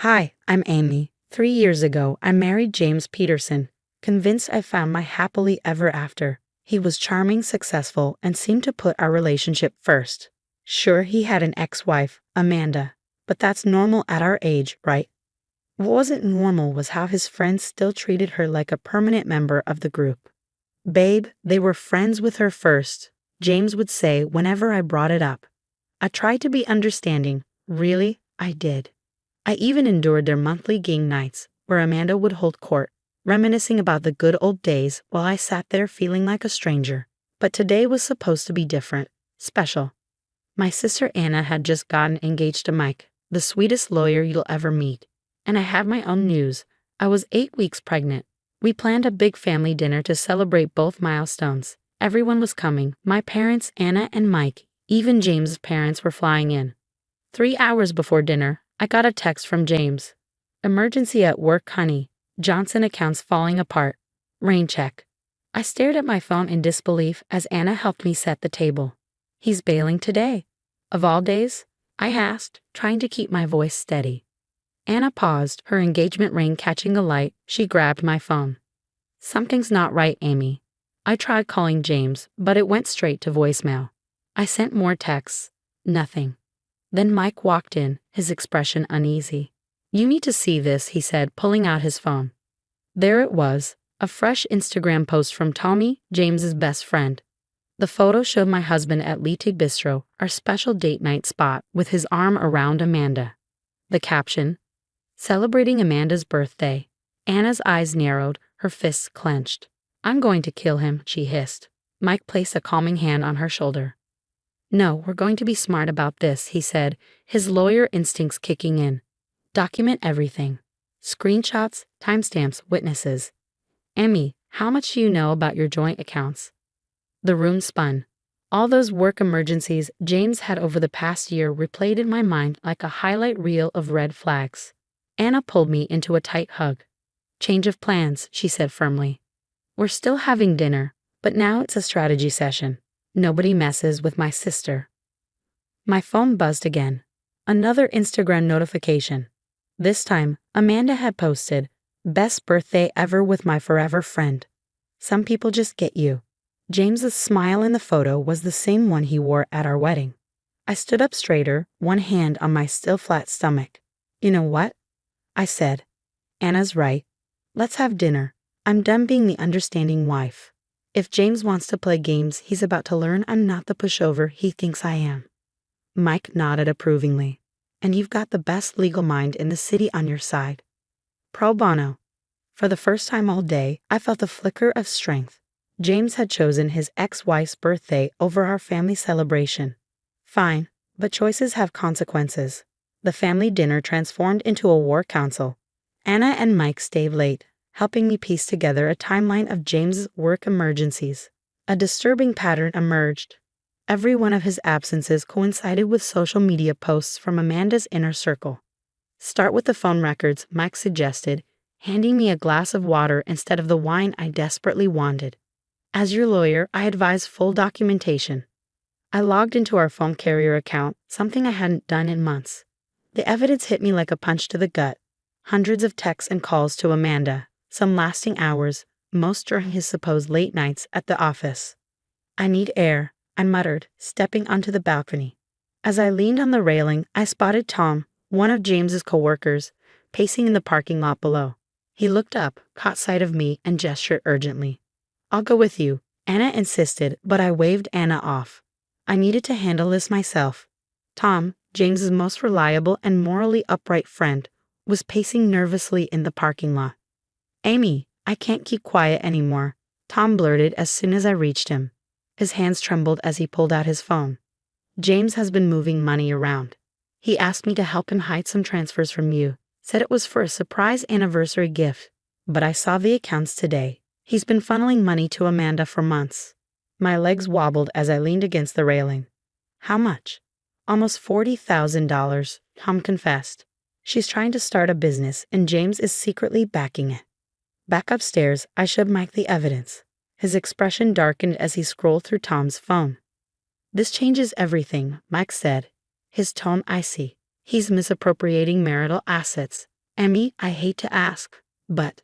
Hi, I'm Amy. 3 years ago, I married James Peterson, convinced I found my happily ever after. He was charming, successful, and seemed to put our relationship first. Sure, he had an ex-wife, Amanda, but that's normal at our age, right? What wasn't normal was how his friends still treated her like a permanent member of the group. Babe, they were friends with her first, James would say whenever I brought it up. I tried to be understanding. Really, I did. I even endured their monthly game nights, where Amanda would hold court, reminiscing about the good old days while I sat there feeling like a stranger. But today was supposed to be different, special. My sister Anna had just gotten engaged to Mike, the sweetest lawyer you'll ever meet. And I had my own news. I was 8 weeks pregnant. We planned a big family dinner to celebrate both milestones. Everyone was coming, my parents, Anna and Mike. Even James' parents were flying in. 3 hours before dinner, I got a text from James. Emergency at work, honey. Johnson accounts falling apart. Rain check. I stared at my phone in disbelief as Anna helped me set the table. He's bailing today. Of all days? I asked, trying to keep my voice steady. Anna paused, her engagement ring catching a light. She grabbed my phone. Something's not right, Amy. I tried calling James, but it went straight to voicemail. I sent more texts. Nothing. Then Mike walked in, his expression uneasy. You need to see this, he said, pulling out his phone. There it was, a fresh Instagram post from Tommy, James's best friend. The photo showed my husband at Lite Bistro, our special date night spot, with his arm around Amanda. The caption, celebrating Amanda's birthday. Anna's eyes narrowed, her fists clenched. I'm going to kill him, she hissed. Mike placed a calming hand on her shoulder. No, we're going to be smart about this, he said, his lawyer instincts kicking in. Document everything. Screenshots, timestamps, witnesses. Emmy, how much do you know about your joint accounts? The room spun. All those work emergencies James had over the past year replayed in my mind like a highlight reel of red flags. Anna pulled me into a tight hug. Change of plans, she said firmly. We're still having dinner, but now it's a strategy session. Nobody messes with my sister. My phone buzzed again. Another Instagram notification. This time, Amanda had posted, best birthday ever with my forever friend. Some people just get you. James's smile in the photo was the same one he wore at our wedding. I stood up straighter, one hand on my still flat stomach. You know what? I said. Anna's right. Let's have dinner. I'm done being the understanding wife. If James wants to play games, he's about to learn I'm not the pushover he thinks I am. Mike nodded approvingly. And you've got the best legal mind in the city on your side. Pro bono. For the first time all day, I felt a flicker of strength. James had chosen his ex-wife's birthday over our family celebration. Fine, but choices have consequences. The family dinner transformed into a war council. Anna and Mike stayed late, helping me piece together a timeline of James's work emergencies. A disturbing pattern emerged. Every one of his absences coincided with social media posts from Amanda's inner circle. Start with the phone records, Mike suggested, handing me a glass of water instead of the wine I desperately wanted. As your lawyer, I advise full documentation. I logged into our phone carrier account, something I hadn't done in months. The evidence hit me like a punch to the gut. Hundreds of texts and calls to Amanda, some lasting hours, most during his supposed late nights at the office. I need air, I muttered, stepping onto the balcony. As I leaned on the railing, I spotted Tom, one of James's coworkers, pacing in the parking lot below. He looked up, caught sight of me, and gestured urgently. I'll go with you, Anna insisted, but I waved Anna off. I needed to handle this myself. Tom, James's most reliable and morally upright friend, was pacing nervously in the parking lot. Amy, I can't keep quiet anymore, Tom blurted as soon as I reached him. His hands trembled as he pulled out his phone. James has been moving money around. He asked me to help him hide some transfers from you, said it was for a surprise anniversary gift, but I saw the accounts today. He's been funneling money to Amanda for months. My legs wobbled as I leaned against the railing. How much? Almost $40,000, Tom confessed. She's trying to start a business, and James is secretly backing it. Back upstairs, I showed Mike the evidence. His expression darkened as he scrolled through Tom's phone. This changes everything, Mike said, his tone icy. He's misappropriating marital assets. Emmy, I hate to ask, but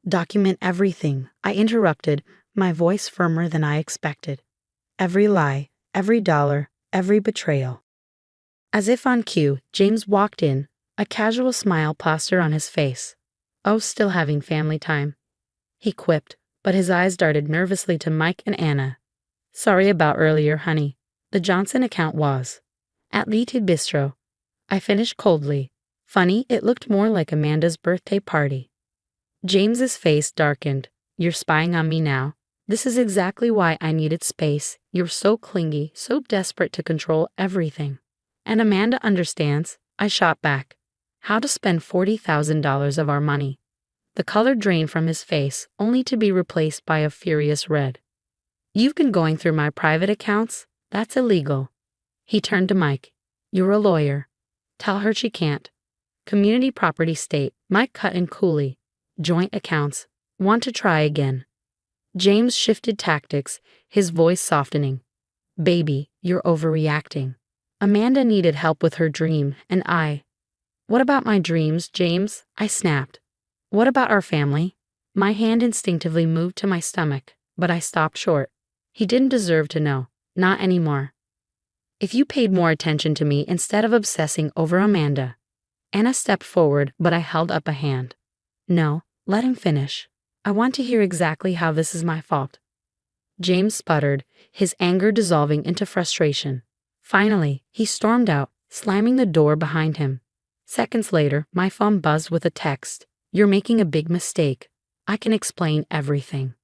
document everything, I interrupted, my voice firmer than I expected. Every lie, every dollar, every betrayal. As if on cue, James walked in, a casual smile plastered on his face. Oh, still having family time, he quipped, but his eyes darted nervously to Mike and Anna. Sorry about earlier, honey. The Johnson account was at Liti Bistro. I finished coldly. Funny, it looked more like Amanda's birthday party. James's face darkened. You're spying on me now? This is exactly why I needed space. You're so clingy, so desperate to control everything. And Amanda understands, I shot back. How to spend $40,000 of our money. The color drained from his face, only to be replaced by a furious red. You've been going through my private accounts? That's illegal. He turned to Mike. You're a lawyer. Tell her she can't. Community property state. Mike cut in coolly. Joint accounts. Want to try again. James shifted tactics, his voice softening. Baby, you're overreacting. Amanda needed help with her dream, and I. What about my dreams, James? I snapped. What about our family? My hand instinctively moved to my stomach, but I stopped short. He didn't deserve to know. Not anymore. If you paid more attention to me instead of obsessing over Amanda. Anna stepped forward, but I held up a hand. No, let him finish. I want to hear exactly how this is my fault. James sputtered, his anger dissolving into frustration. Finally, he stormed out, slamming the door behind him. Seconds later, my phone buzzed with a text. You're making a big mistake. I can explain everything.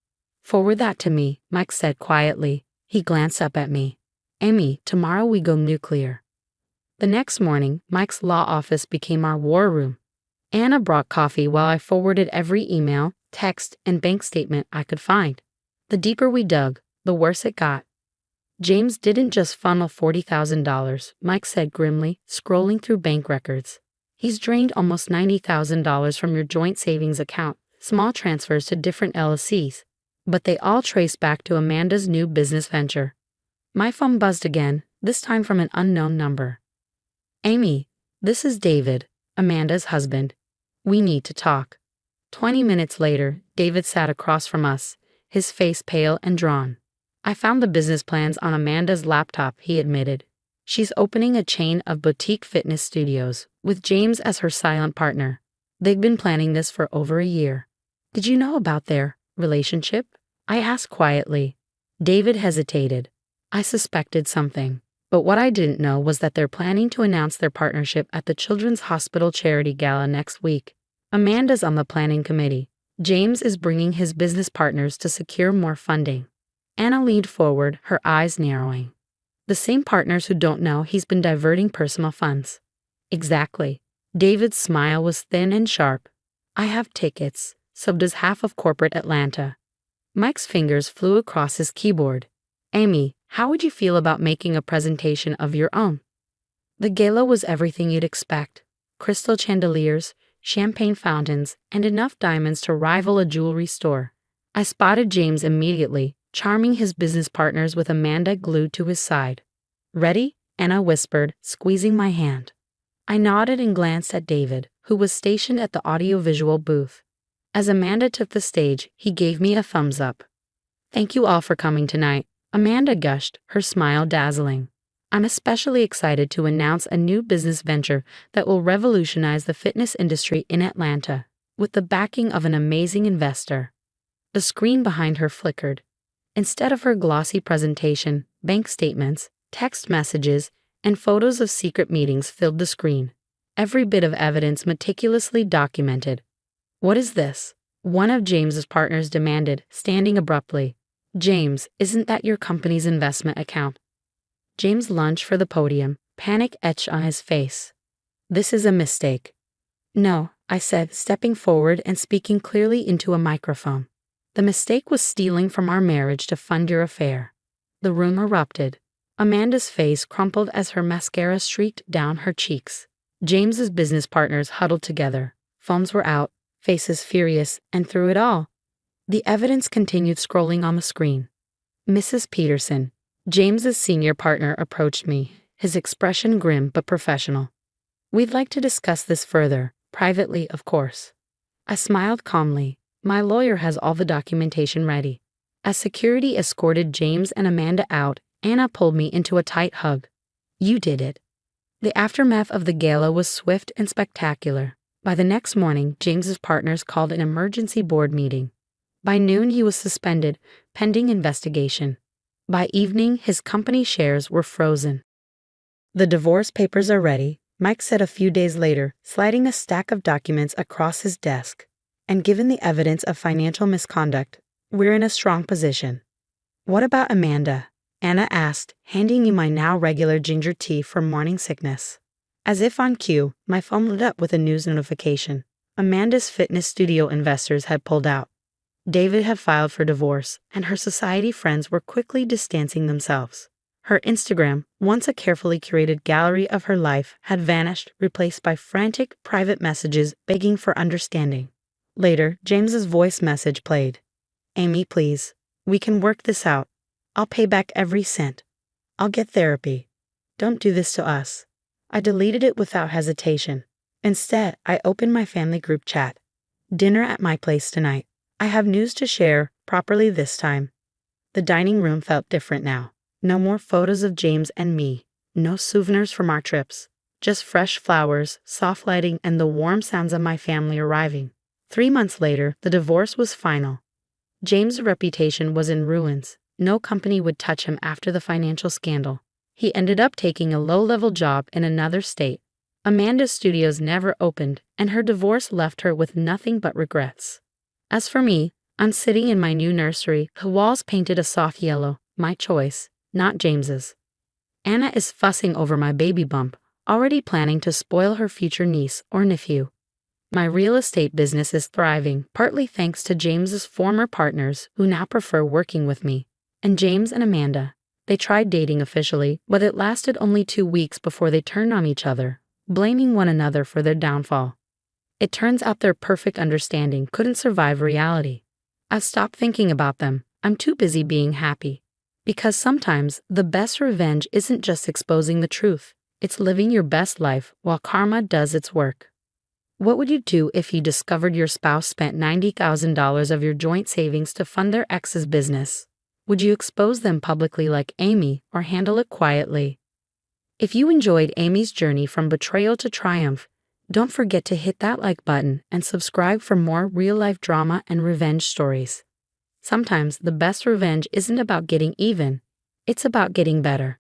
Forward that to me, Mike said quietly. He glanced up at me. Amy, tomorrow we go nuclear. The next morning, Mike's law office became our war room. Anna brought coffee while I forwarded every email, text, and bank statement I could find. The deeper we dug, the worse it got. James didn't just funnel $40,000, Mike said grimly, scrolling through bank records. He's drained almost $90,000 from your joint savings account, small transfers to different LLCs. But they all trace back to Amanda's new business venture. My phone buzzed again, this time from an unknown number. Amy, this is David, Amanda's husband. We need to talk. 20 minutes later, David sat across from us, his face pale and drawn. I found the business plans on Amanda's laptop, he admitted. She's opening a chain of boutique fitness studios, with James as her silent partner. They've been planning this for over a year. Did you know about their relationship? I asked quietly. David hesitated. I suspected something, but what I didn't know was that they're planning to announce their partnership at the Children's Hospital Charity Gala next week. Amanda's on the planning committee. James is bringing his business partners to secure more funding. Anna leaned forward, her eyes narrowing. The same partners who don't know he's been diverting personal funds. Exactly. David's smile was thin and sharp. I have tickets, so does half of corporate Atlanta. Mike's fingers flew across his keyboard. Amy, how would you feel about making a presentation of your own? The gala was everything you'd expect. Crystal chandeliers, champagne fountains, and enough diamonds to rival a jewelry store. I spotted James immediately, charming his business partners with Amanda glued to his side. Ready? Anna whispered, squeezing my hand. I nodded and glanced at David, who was stationed at the audiovisual booth. As Amanda took the stage, he gave me a thumbs up. Thank you all for coming tonight, Amanda gushed, her smile dazzling. I'm especially excited to announce a new business venture that will revolutionize the fitness industry in Atlanta, with the backing of an amazing investor. The screen behind her flickered. Instead of her glossy presentation, bank statements, text messages, and photos of secret meetings filled the screen. Every bit of evidence meticulously documented. What is this? One of James's partners demanded, standing abruptly. James, isn't that your company's investment account? James lunged for the podium, panic etched on his face. This is a mistake. No, I said, stepping forward and speaking clearly into a microphone. The mistake was stealing from our marriage to fund your affair. The room erupted. Amanda's face crumpled as her mascara streaked down her cheeks. James's business partners huddled together. Phones were out, faces furious, and through it all, the evidence continued scrolling on the screen. Mrs. Peterson, James's senior partner, approached me, his expression grim but professional. We'd like to discuss this further, Privately, of course. I smiled calmly. My lawyer has all the documentation ready. As security escorted James and Amanda out, Anna pulled me into a tight hug. You did it. The aftermath of the gala was swift and spectacular. By the next morning, James's partners called an emergency board meeting. By noon, he was suspended, pending investigation. By evening, his company shares were frozen. The divorce papers are ready, Mike said a few days later, sliding a stack of documents across his desk. And given the evidence of financial misconduct, we're in a strong position. What about Amanda? Anna asked, handing me my now regular ginger tea for morning sickness. As if on cue, my phone lit up with a news notification. Amanda's fitness studio investors had pulled out. David had filed for divorce, and her society friends were quickly distancing themselves. Her Instagram, once a carefully curated gallery of her life, had vanished, replaced by frantic, private messages begging for understanding. Later, James's voice message played. Amy, please. We can work this out. I'll pay back every cent. I'll get therapy. Don't do this to us. I deleted it without hesitation. Instead, I opened my family group chat. Dinner at my place tonight. I have news to share, properly this time. The dining room felt different now. No more photos of James and me. No souvenirs from our trips. Just fresh flowers, soft lighting, and the warm sounds of my family arriving. 3 months later, the divorce was final. James' reputation was in ruins. No company would touch him after the financial scandal. He ended up taking a low-level job in another state. Amanda's studios never opened, and her divorce left her with nothing but regrets. As for me, I'm sitting in my new nursery, the walls painted a soft yellow, my choice, not James's. Anna is fussing over my baby bump, already planning to spoil her future niece or nephew. My real estate business is thriving, partly thanks to James's former partners who now prefer working with me. And James and Amanda, they tried dating officially, but it lasted only 2 weeks before they turned on each other, blaming one another for their downfall. It turns out their perfect understanding couldn't survive reality. I've stopped thinking about them. I'm too busy being happy. Because sometimes the best revenge isn't just exposing the truth. It's living your best life while karma does its work. What would you do if you discovered your spouse spent $90,000 of your joint savings to fund their ex's business? Would you expose them publicly like Amy or handle it quietly? If you enjoyed Amy's journey from betrayal to triumph, don't forget to hit that like button and subscribe for more real-life drama and revenge stories. Sometimes the best revenge isn't about getting even, it's about getting better.